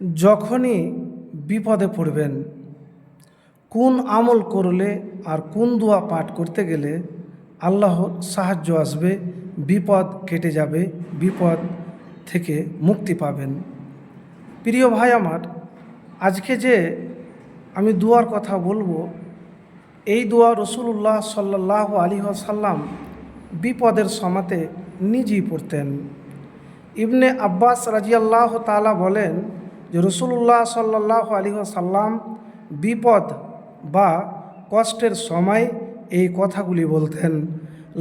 যখনই বিপদে পড়বেন, কোন আমল করলে আর কোন দোয়া পাঠ করতে গেলে আল্লাহর সাহায্য আসবে, বিপদ কেটে যাবে, বিপদ থেকে মুক্তি পাবেন। প্রিয় ভাই আমার, আজকে যে আমি দোয়ার কথা বলবো, এই দোয়া রসুল্লাহ সাল্লাল্লাহু আলাইহি ওয়াসাল্লাম বিপদের সময়তে নিজেই পড়তেন। ইবনে আব্বাস রাদিয়াল্লাহু তাআলা বলেন যে রসুল্লাহ সাল্লাল্লাহু আলাইহি ওয়াসাল্লাম বিপদ বা কষ্টের সময় এই কথাগুলি বলতেন,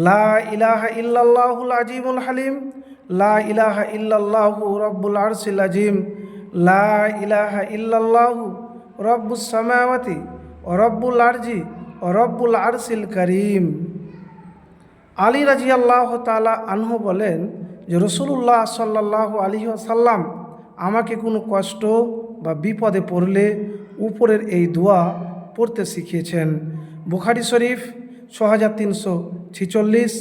লা ইলাহা ইল্লাল্লাহুল আজিমুল হালিম, লা ইলাহা ইল্লাল্লাহু রব্বুল আরশিল আজিম, লা ইলাহা ইল্লাল্লাহু রব্বুস সামাওয়াতি ও রব্বুল আরজি ও রব্বুল আরশিল কারীম। আলী রাদিয়াল্লাহু তাআলা আনহু বলেন যে রসুল্লাহ সাল্লাল্লাহু আলাইহি ওয়াসাল্লাম আমাকে কোনো কষ্ট বা বিপদে পড়লে উপরের এই দোয়া পড়তে শিখিয়েছেন। বুখারী শরীফ 6346,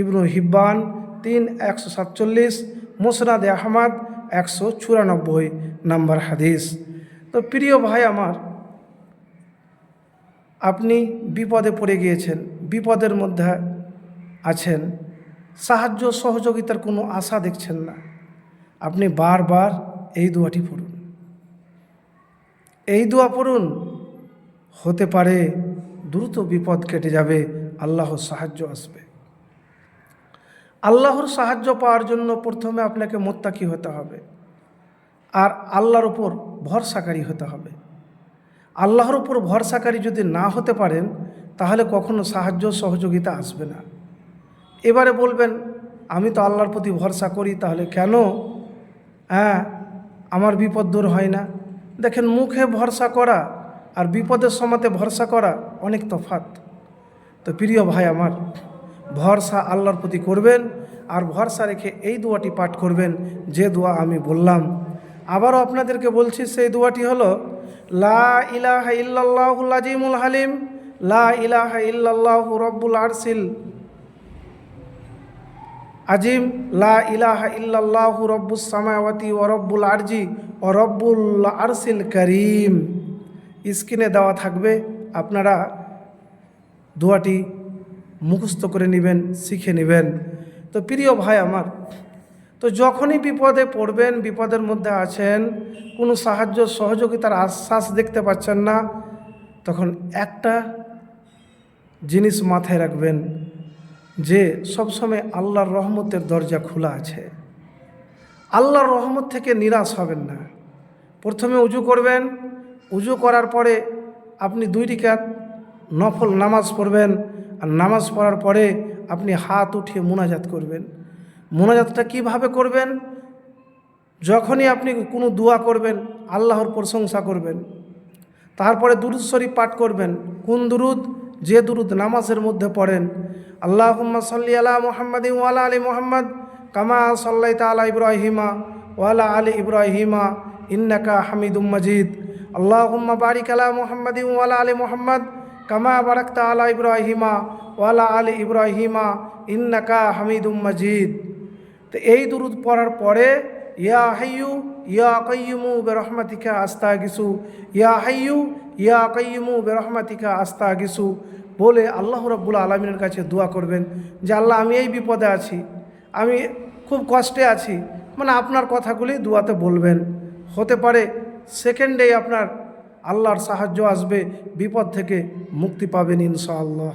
ইবনু হিব্বান 3147, মুসনাদে আহমদ 194 নম্বর হাদিস। তো প্রিয় ভাই আমার, আপনি বিপদে পড়ে গিয়েছেন, বিপদের মধ্যে আছেন, সাহায্য সহযোগিতার কোনো আশা দেখছেন না, আপনি বারবার এই দোয়াটি পড়ুন। এই দোয়া পড়ুন, হতে পারে দ্রুত বিপদ কেটে যাবে, আল্লাহর সাহায্য আসবে। আল্লাহর সাহায্য পাওয়ার জন্য প্রথমে আপনাকে মুত্তাকি হতে হবে আর আল্লাহর উপর ভরসাকারী হতে হবে। আল্লাহর উপর ভরসাকারী যদি না হতে পারেন তাহলে কখনো সাহায্য সহযোগিতা আসবে না। এবারে বলবেন, আমি তো আল্লাহর প্রতি ভরসা করি, তাহলে কেন আমার বিপদ দূর হয় না? দেখেন, মুখে ভরসা করা আর বিপদের সময়তে ভরসা করা অনেক তফাৎ। তো প্রিয় ভাই আমার, ভরসা আল্লাহর প্রতি করবেন আর ভরসা রেখে এই দোয়াটি পাঠ করবেন, যে দোয়া আমি বললাম। আবারও আপনাদেরকে বলছি, সেই দোয়াটি হলো লা ইলাহা ইল্লাল্লাহুল আজিমুল হালিম, লা ইলাহা ইল্লাল্লাহু রব্বুল আরশিল আজিম, লা ইলাহা ইল্লাল্লাহু রব্বুস সামাওয়াতি ওয়া রব্বুল আরজি ওয়া রব্বুল আরশিল কারীম। স্ক্রিনে দেওয়া থাকবে, আপনারা দোয়াটি মুখস্থ করে নেবেন, শিখে নেবেন। তো প্রিয় ভাই আমার, তো যখনই বিপদে পড়বেন, বিপদের মধ্যে আছেন, কোনো সাহায্য সহযোগিতার আশ্বাস দেখতে পাচ্ছেন না, তখন একটা জিনিস মাথায় রাখবেন যে সবসময় আল্লাহর রহমতের দরজা খোলা আছে। আল্লাহর রহমত থেকে নিরাশ হবেন না। প্রথমে উজু করবেন, উজু করার পরে আপনি 2 রাকাত নফল নামাজ পড়বেন, আর নামাজ পড়ার পরে আপনি হাত উঠিয়ে মুনাজাত করবেন। মুনাজাতটা কিভাবে করবেন? যখনই আপনি কোনো দোয়া করবেন, আল্লাহর প্রশংসা করবেন, তারপরে দুরূদ শরীফ পাঠ করবেন। কোন দুরূদ? যে দুরূদ নামাজের মধ্যে পড়েন। আল্লাহুম্মা সাল্লি আলা মুহাম্মাদিন ওয়া আলা আলি মুহাম্মাদ কামা সাল্লাইতা আলা ইব্রাহিমা ওয়া আলা আলি ইব্রাহিমা ইন্নাকা হামিদুম মাজিদ। আল্লাহুম্মা বারিক আলা মুহাম্মাদিন ওয়া আলা আলি মুহাম্মাদ কামা বারাকতা আলা ইব্রাহিমা ওয়া আলা আলি ইব্রাহিমা ইন্নাকা হামিদুম মাজিদ। তো এই দুরূদ পড়ার পরে ইয়া হাইয়ু ইয়া কাইয়ুমু বিরহমাতিকা আস্তাগিসু, ইয়া হাইয়ু ইয়া কাইয়ুমু বিরহমাতিকা আস্তাগিসু বলে আল্লাহ রাব্বুল আলামিনের কাছে দোয়া করবেন যে আল্লাহ, আমি এই বিপদে আছি, আমি খুব কষ্টে আছি, মানে আপনার কথাগুলি দোয়াতে বলবেন। হতে পারে সেকেন্ডেই আপনার আল্লাহর সাহায্য আসবে, বিপদ থেকে মুক্তি পাবেন ইনশাআল্লাহ।